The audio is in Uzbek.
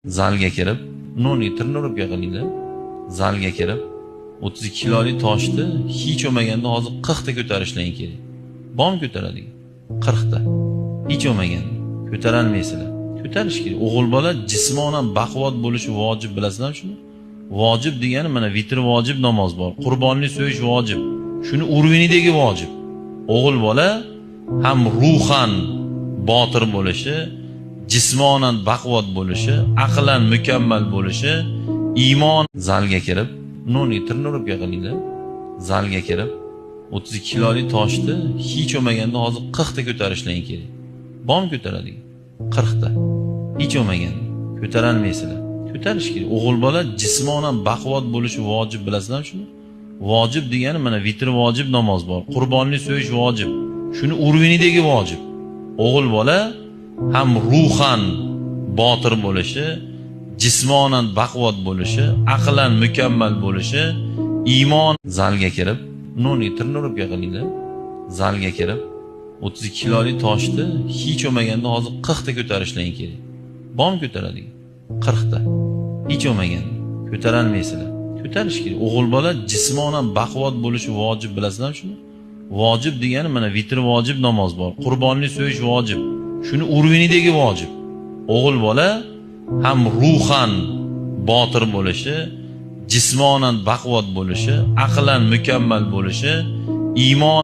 Zalga kirib, nonni tirnuribga qilinglar. Zalga kirib, 32 kilolik toshni hech olmaganda hozir 40 ta ko'tarishlaring kerak. Bormi ko'taradigan? 40 ta. Hech olmaganda ko'tarolmaysizlar. Ko'tarish kerak. O'g'il bola jismonan baquvvat bo'lishi vojib, bilasizlarmi shuni? Vojib degani mana vitr vojib namoz bor. Qurbonlik so'yish vojib. Shuni urvinidagi vojib. O'g'il bola ham ruhan botir bo'lishi, jismonan baquvvat bo'lishi, aqlan mukammal bo'lishi, iymon. Zalga kirib, nonni tirnuribga qilinglar. Zalga kirib, 32 kilolik toshni hech olmaganda hozir 40 ta ko'tarishlaring kerak. Bormi ko'taradigan? 40 ta. Hech olmaganda ko'tarolmaysizlar. Ko'tarish kerak. O'g'il bola jismonan baquvvat bo'lishi vojib, bilasizlarmi shuni? Vojib degani mana vitr vojib namoz bor. Qurbonlik so'yish vojib. Shuni urvinidagi vojib. O'g'il bola ham ruhan botir bo'lishi, jismonan baquvvat bo'lishi, aqlan mukammal bo'lishi, iymon. Zalga kirib, nonni tirnuribga qilinglar. Zalga kirib, 32 kilolik toshni hech olmaganda hozir 40 ta ko'tarishlaring kerak. Bormi ko'taradigan? 40 ta. Hech olmaganda ko'tarolmaysizlar. Ko'tarish kerak. O'g'il bola jismonan baquvvat bo'lishi vojib, bilasizlarmi shuni? Vojib degani mana vitr vojib namoz bor. Qurbonlik so'yish vojib. Shuni urvinidagi vojib. O'g'il bola ham ruhan botir bo'lishi, jismonan baquvvat bo'lishi, aqlan mukammal bo'lishi, iymon.